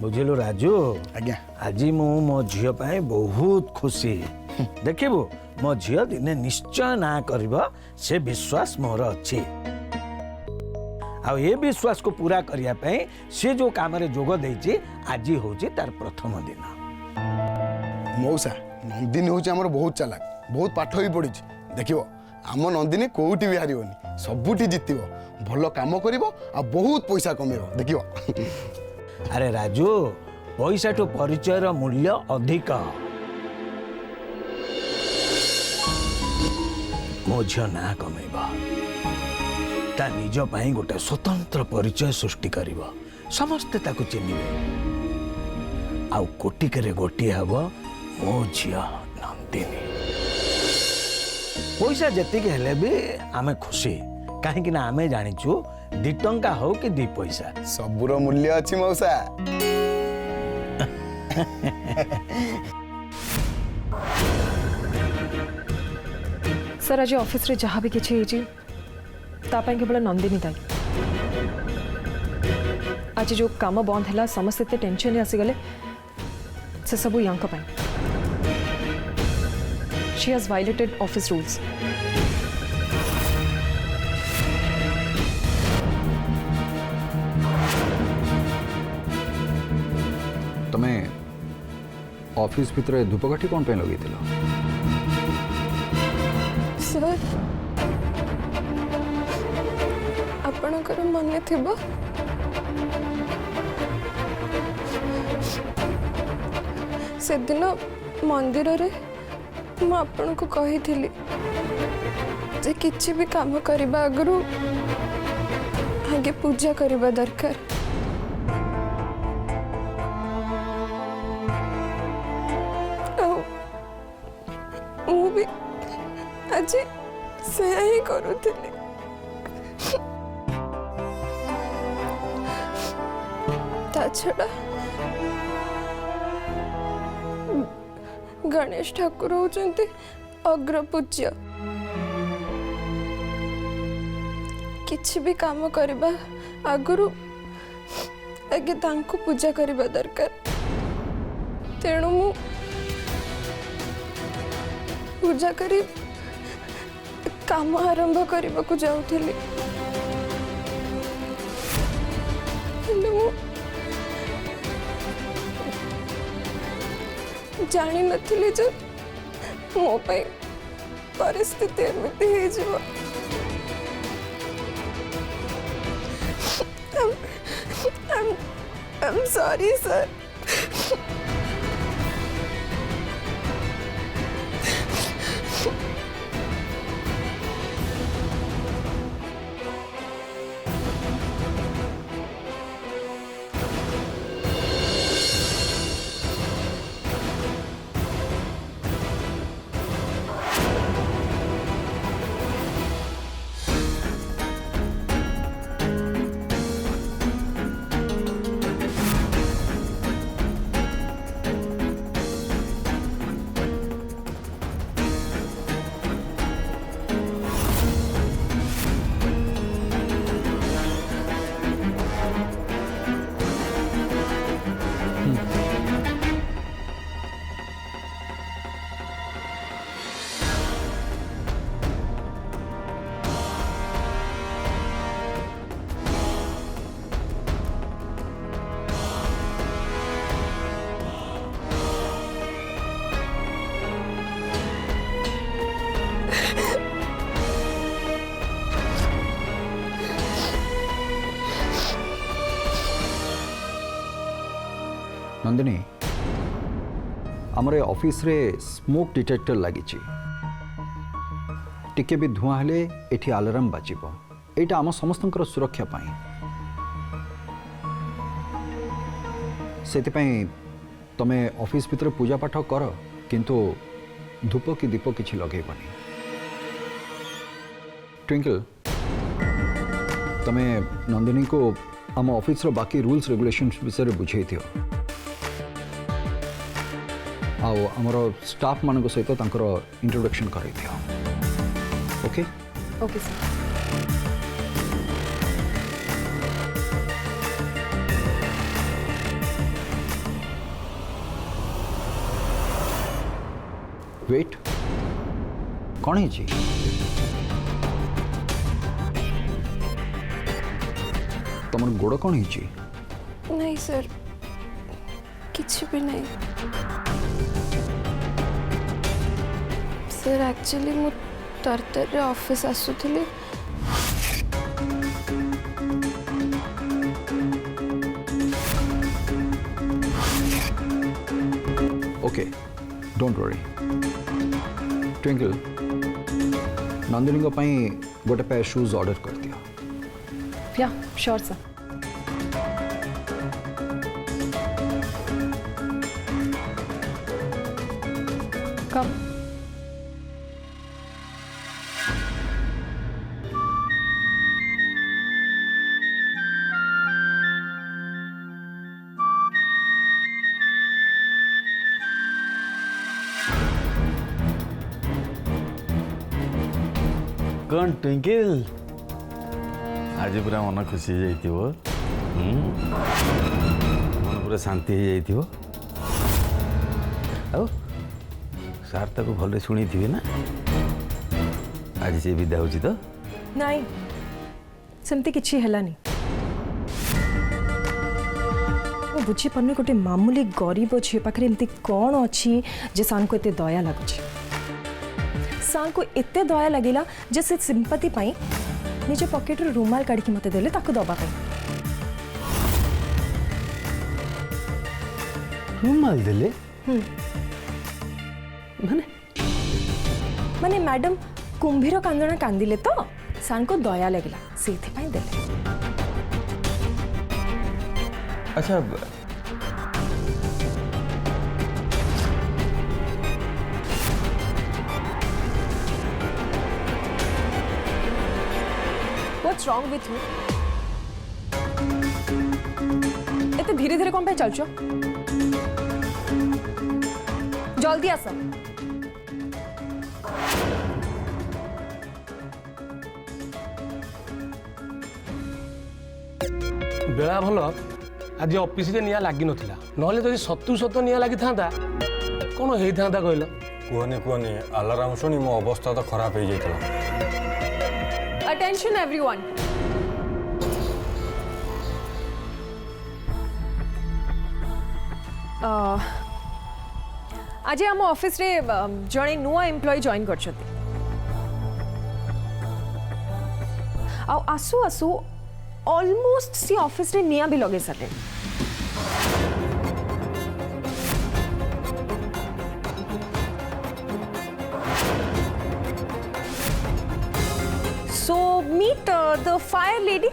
बुझिलु राजू आज्ञा आज मु मो झील पाए बहुत खुशी देखिबु मो झील दिने निश्चय ना करिब से विश्वास मोर अछि आ ये विश्वास को पूरा करिया पे से जो काम रे जोग देछि आज होछि तार प्रथम दिन मौसा नंदिनी हूँ आमर बहुत चालाक बहुत पाठ भी पढ़ी देखियो आम नंदिनी कोउटी भी हारिबनी सबुठी जितिबो भल काम करिवो आ बहुत पैसा कमेइबो देखियो अरे राजू पैसा तो परिचय मूल्य अधिक मो झील ना कमेब ता निज पाई गोटे स्वतंत्र परिचय सृष्टि करिवो समस्ते ताकू चिन्हिबे आउ कोटिकरे गोटी हबो मो झील नंदिनी पैसा जेतिक हेले भी आमे खुशी कहीं ना आमे जानिचु 2 टंका हो कि 2 पैसा सबुर मूल्य अछि मौसा सर आज ऑफिस रे जहाँ भी किछि हेछि तापाई केवल नंदिनी दाई आज जो काम बंद है समस्त एत टेंशन आसीगले से सब rank pi she has violated office rules तमे ऑफिस भितर धूपकाठी कौन पे लगे सर आपणकर मन थिबो से दिन मंदिर रे मैं आपन को कही थी जे किछि भी काम करबा आगु आगे पूजा करबा दरकार मु भी आज से ही करूथली ता छड़ा गणेश ठाकुर होचंती अग्रपूज्य किछि भी काम करबा आगुरु आगे तांको पूजा करबा दरकार तेणु मु पूजा करी काम आरंभ करबा को जाउथली जानी नथिली जो मो पे परिस्थिति एमती हे जीव I'm sorry sir नंदिनी आमर ऑफिस रे स्मोक डिटेक्टर लगी टिके भी धुआं हेले एठी अलार्म बाजिबो एटा आम समस्तंकर सुरक्षा पाई सेतिपाई तमे ऑफिस भीतर पूजा पाठ कर किंतु धूप की दीप किछि लगेबनी ट्विंकल तमे नंदिनी को आम ऑफिस रो बाकी रूल्स रेगुलेशंस विषय बुझे दियो आओ आमर स्टाफ मान सहित इंट्रोडक्शन कर ओके ओके सर वेट कौन है तुम गोड़ कौन है नहीं सर किसी भी नहीं सर एक्चुअली मु तरतर ऑफिस आसुथली okay don't worry Twinkle Nandini गोटे पेयर शूज ऑर्डर कर दिया या श्योर सर कम कौन ट्विंकल आज पूरा मन खुशी हो मन पूरा शांति हो आओ सार ताको भले शुणी थे ना आज से विदा हो तो नहीं सेमती किछि हेलानी बुझी पारे गोटे मामूली गरीब झील पाखे एमती कौन अच्छी जे सान को एते दया लगुच सान को एते दया लगिला जे से सिंपति पाई निज पॉकेट रो रुमाल काढ़ी मते देले ताको दबा पाई रुमाल देले माने माने मैडम कुंभीर कांदना कांदिले तो सान को दया लगिला सेथि पाई देले अच्छा What's wrong with you? एते धीरे धीरे कौन पे चल चो जल्दी आस बेला भल आज ऑफिस रे निया लागी नथिला नहले जदि सतु सत निया लागी थांता कोन हेई थांता कहलो कुहनी कुहनी अलार्म शुणी मो अवस्था तो खराब हो जाता Attention everyone. आज आम ऑफिस रे जड़े नुआ एम्प्लॉय जॉइन कर आसु आसु ऑलमोस्ट सी ऑफिस रे निया भी लगे सारे So meet the fire lady.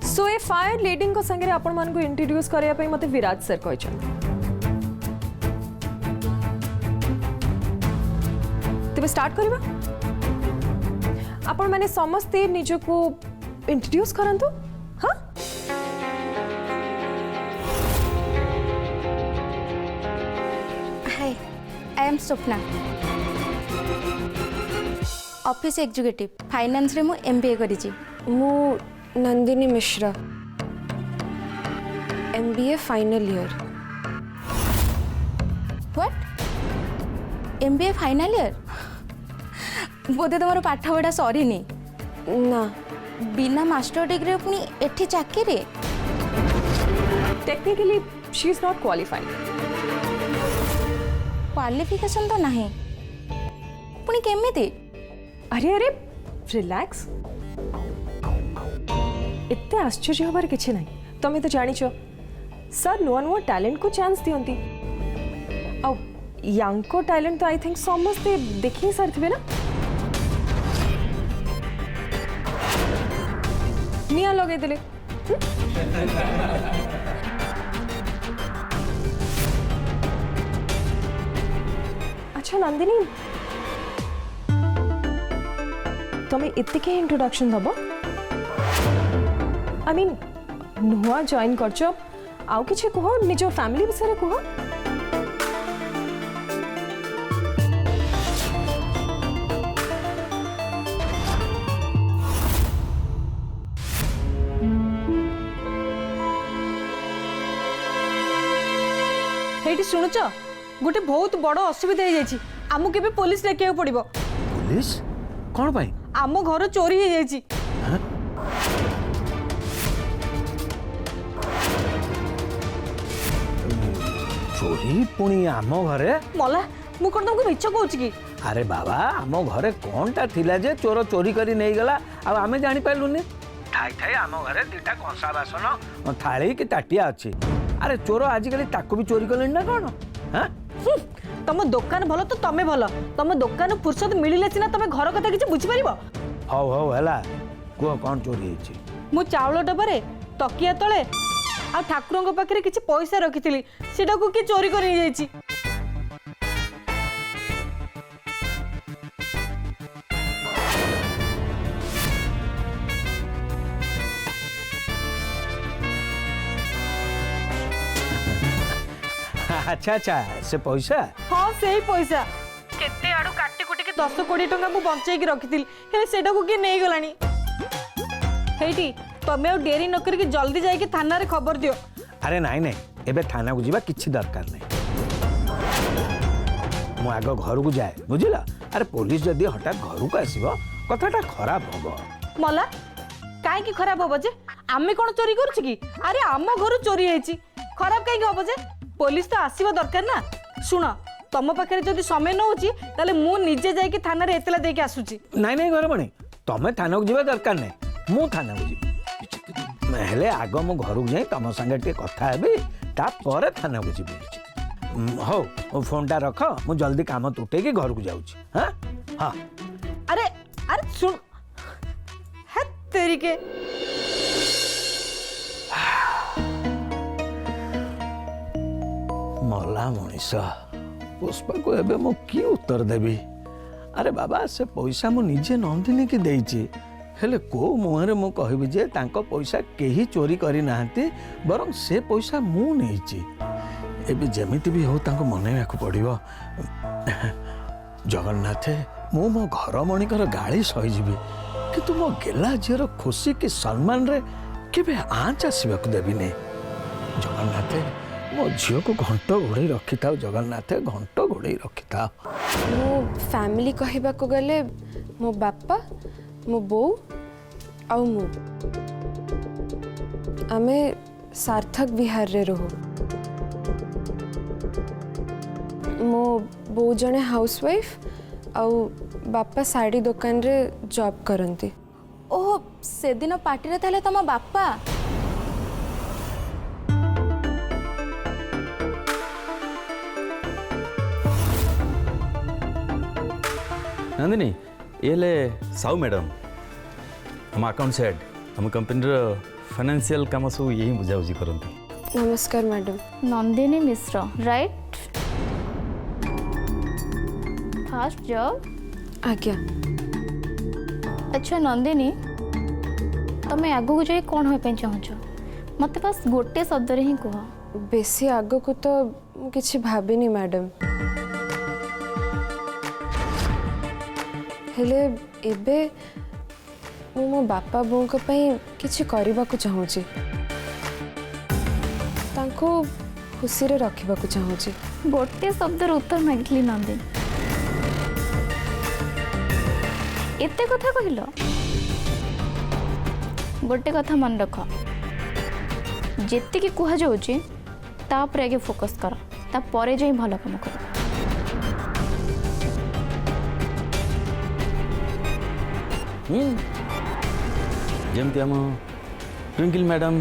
So A fire lady को संगे आपण मान को इंट्रोड्यूस करिया पई मते विराज सर कहै छ तबे स्टार्ट करबा आपण माने समस्ते निजो को इंट्रोड्यूस करंतु हां hi I am Swapna office executive finance रे मु एमबीए करी छी मु Nandini Mishra MBA final year what MBA final year बोधे तुम पाठ पढ़ा सरीनी ना बिना मास्टर डिग्री पुणी एठी चाकरी technically she is not qualified qualification तो नहीं पुणी केमिति अरे अरे रिलैक्स इतने आश्चर्य हबार किछि नहीं तमे तो जानिछ सर नुआ नुआ टैलेंट को चांस दियंती आ यांको टैलेंट तो आई थिंक समस्ते देखि सारथिबे ना निया लगे देले अच्छा नंदिनी तमे इतके इंट्रोडक्शन दबो आई मीन नुआ जॉइन करछ आउ किछि कहो निजो फैमिली विषय रे कहो ହେଇଟି ଶୁଣୁଛ ଗୋଟେ ବହୁତ ବଡ଼ ଅସୁବିଧା ହେଇଯାଇଛି ଆମକୁ ଏବେ ପୋଲିସ ଡାକିବାକୁ ପଡ଼ିବ पुलिस कौन पाई ଆମ ଘର ଚୋରି ହେଇଯାଇଛି चोरी पुणी आम घरे ମଲା ମୁଁ କ'ଣ ତମକୁ ମିଛ କହୁଛି କି अरे बाबा आम घरे कौन टा थिला जे चोर चोरी करी नहीं गला अब आमे जानी पाइलुनी ठाई ठाई आम घरे दुटा कंसा बासन थाली कि ताटिया अच्छी अरे चोर आजिकली ताकू भी चोरी कले ना कौन हाँ ତମ ଦୋକାନ ଭଲ ତ ତମେ ଭଲ ତମ ଦୋକାନ ଫୁର୍ସତ ମିଳିଲେ ସିନା ତମେ ଘର କଥା କିଛି ବୁଝିପାରିବ हौ हौ है कुह कौन चोरी है ମୁଁ ଚାଉଳ ଡବାରେ ତକିଆ ତଳେ ଆଉ ଠାକୁରଙ୍କ ପାଖରେ କିଛି ପଇସା ରଖିଥିଲି ସେଟାକୁ କିଏ ଚୋରି କରି ନେଇଯାଇଛି अच्छा अच्छा से पैसा ହଁ ସେଇ ପଇସା କେତେ ଆଡୁ କାଟି କୁଟିକି 10-20 ଟଙ୍କା ମୁଁ ବଞ୍ଚେଇକି ରଖିଥିଲି ହେଲେ ସେଟାକୁ କିଏ ନେଇଗଲାଣି ହେଇଟି ତମେ ଆଉ ଡେରି ନ କରିକି ଜଲ୍ଦି ଯାଇକି ଥାନାରେ ଖବର ଦିଅ अरे नाई नाई एबे थाना को जीवा किछि दरकार नहीं मु आग घर को जाए बुझिला अरे पुलिस जदि हठात घर को आसीबो कथाटा खराब होबो मला काहे की खराब होबो जे आमे कोन चोरी करछि की अरे आम घर चोरी हेछि खराब काहे की होबो जे पुलिस तो आसीबो दरकार ना सुनो तम पाखे जदि समय न होछि ताले मु निजे जाइके थाना रे एतला देके आसुछि नाई नाई घर बणी तमे थाना को जीवा दरकार नहीं मु थाना को जी हेले आग मु घर को जाई तम संगे टे कथा हेबी ता परे थाना को जीबी हो फोन टा रख मु जल्दी काम तुटे के घर को जाउछि हां हां अरे अरे सुन है तेरी के मला मनीष पुष्पा को एबे मु की उत्तर देबी अरे बाबा से पैसा मु निजे नंदिनी की देइछि हेले को मुहरे मु कहबी जे तांको पैसा केही चोरी करी नाहंती बरं से पैसा मु नेइछि एबे जेमिति भी हो तांको मनेयाको पड़िबो जगन्नाथ मु मो घर मणिकर गाड़ी सही जीवी किंतु मो गेला झीर खुशी की सम्मान रे केबे आँच आसबाक देबी नहीं जगन्नाथ मो झील को घंट घोड़े रखी था जगन्नाथ घंट घोड़े रखी था मो फैमिली कहबा को गले मो बापा मो बो आउ मु आमे सार्थक विहार रे रहो मो बो जने हाउसवाइफ आउ बापा साड़ी दुकान रे जॉब करंती ओह से दिन पार्टी रे ताले तम बापा नंदिनी ये ले साउ मैडम हम अकाउंट्स हेड हम कंपनी फाइनेंशियल काम सब यही बुझाबुझी करते नमस्कार मैडम नंदिनी मिश्र राइट फास्ट जॉब आज्ञा अच्छा नंदिनी तमें आगू जाए कौन होय चाहूच मत बस गोटे शब्द रे ही कह बेसी आगो को तो किछि भाबिनी मैडम हेले एबे मो बापा बों को पई किछि करबा को चाहूची तांको खुशी रे रखिबा को चाहूची गोटे शब्द उत्तर मागिली नंदिनी एते कथा कहिल गोटे कथा मन रख जेति की कुहा जाउची तापर आगे फोकस कर तापर जाई भल काम कर जमती आम ट्विंकल मैडम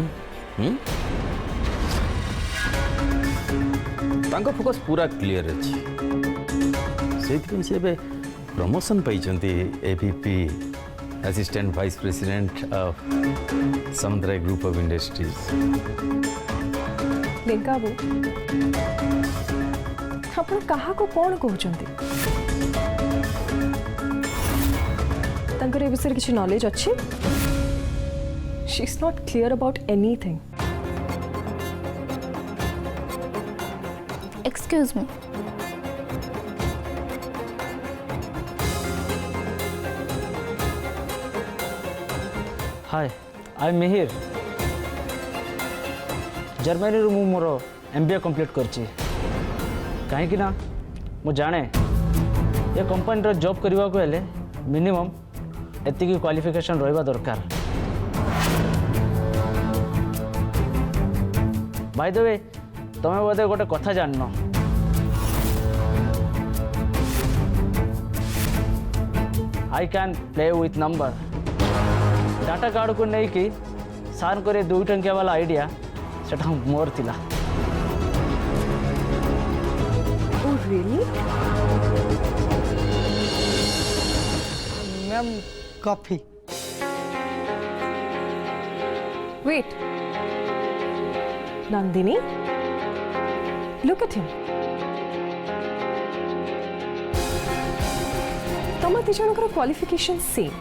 तांको फोकस पूरा क्लियर अच्छी से प्रमोशन पाइछन्ति AVP assistant vice president of Samudraya group of industries बाबू आपण कहा को कौन कहउचंती तांकर ए विषय किछि नॉलेज अछि she is not clear about anything excuse me hi I M Mihir Germany रू मोर MBA कंप्लीट करछि कहीं ना मु जाने ये कंपनी जॉब करने को हेले मिनिमम एतिकी क्वालिफिकेशन रहिबा दरकार। बाय द वे तमें बोधे गोटे कथा जान I can play with number data card को नहीं कि सार को 2 टंकिया वाला आइडिया सेटा मोर थिला। Oh really? Ma'am coffee. Wait Nandini, look at him. तम दी जनकर qualification same,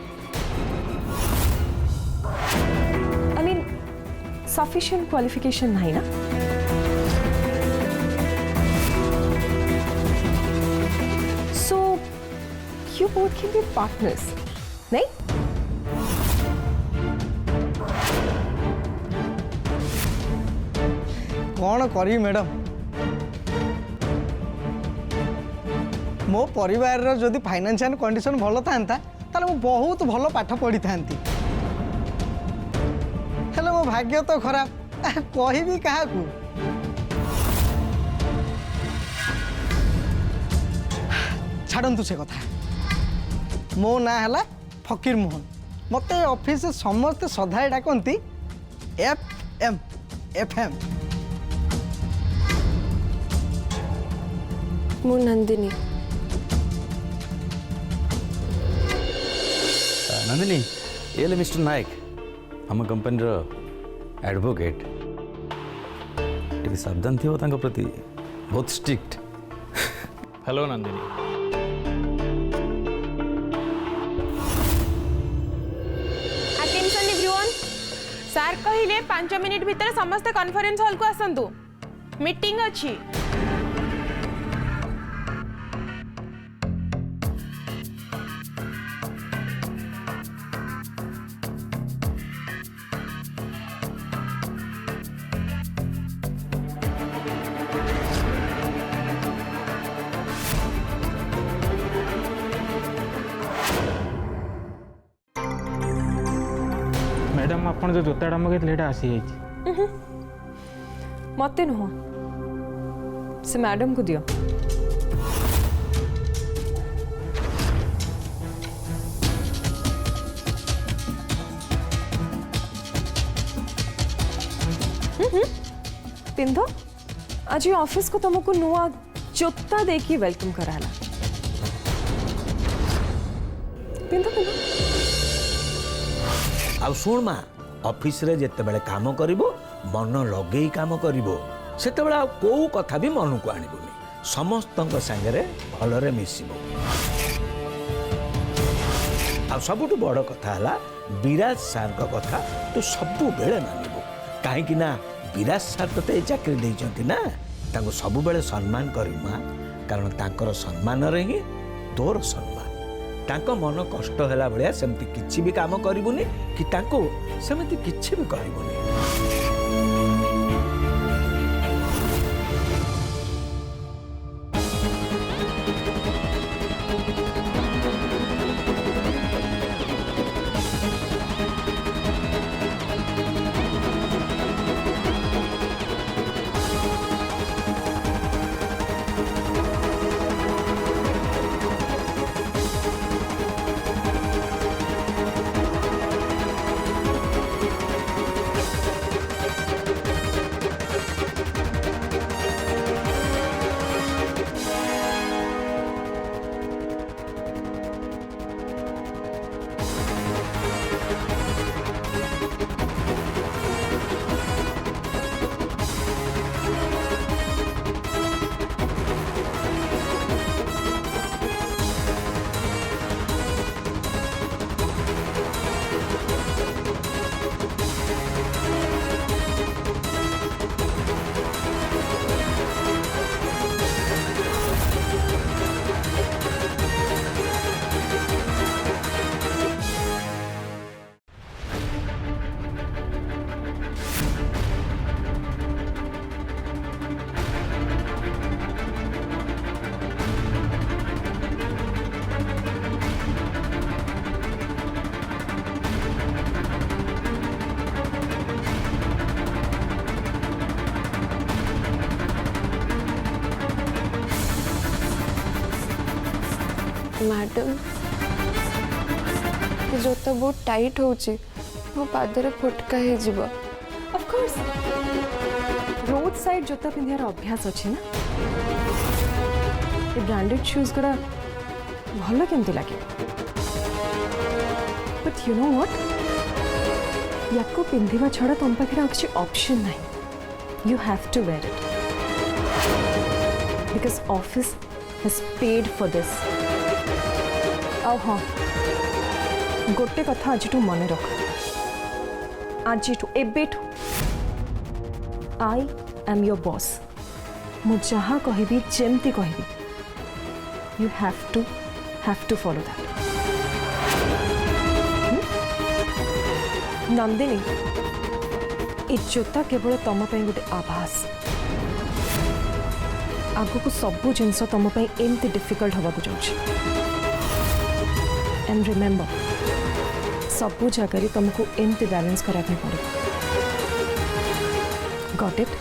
I mean sufficient qualification नहीं ना? So you both can be partners, नहीं? कौन करी मैडम, मो परिवार जदि फाइनेंशियल कंडीशन भल था ताले मु बहुत भल पाठ पढ़ी था, हेले मो भाग्य तो खराब, कहबी क्या। छाड़ू से कथा, मो ना है फकीर मोहन, मत ऑफिस समस्ते सदाए डाकती FM FM। मु नंदिनी। नंदिनी ये मिस्टर नायक आम कंपनी एडवोकेट टी सावधान थी प्रति बहुत strict. Hello Nandini. Attention everyone, सार कहिले 5 मिनिट भितर समस्त कॉन्फ्रेंस हॉल को आसंतु, मीटिंग अछि। मैडम आप जो जोताटा मगेले आसी जाइए। मत नुह से मैडम को दियो। पिंधो, आज ऑफिस को तुमको नुआ जोता देकी वेलकम कराला। पिंधो पिंधो। आउ शुण माँ, ऑफिस रे जिते बड़े काम करिवो मन लगे काम करिवो, सेते बड़ा को कथा भी मन को आनिबोनी, समस्तंक संगे भलरे मिसिबो। आ सबुठु बड़ कथा हला विराज सार का कथा तो सबु बेले मानिबो, काहे कि ना विराज सार तो चाकरी देइचंती ना, तांको सबु बेले सम्मान करी माँ, कारण तांकर सम्मान रे ही तोर सम्मान। तांको मन कष्ट होला भलिया सेमती किछि भी काम करिवुनी कि तांको सेमती किछि भी करिवुनी। मैडम ये जोता बहुत टाइट होची मो पादरे फुटका हे जीव ऑफ कोर्स रोड साइड जोता पिंधियार अभ्यास अच्छे ना ये ब्रांडेड शूज गुड़ा भल केमती लगे बट यू नो व्हाट याको पिंधिबा छड़ा तुम पाखे आ किसी ऑप्शन नहीं you have to wear it because office has paid for this आ हाँ गोटे कथा आज मन रख आज एबेठू आई एम योर बॉस मु जहाँ कहबी जेमती कहबी you have to follow that Nandini ए जोता केवल तुम गोटे आभास आगु को सबू जिनस तुम एमती डिफिकल्ट हवा जाऊँ एंड रिमेंबर सबू जगह तुमको एमती बैलेंस करने पड़े गॉट इट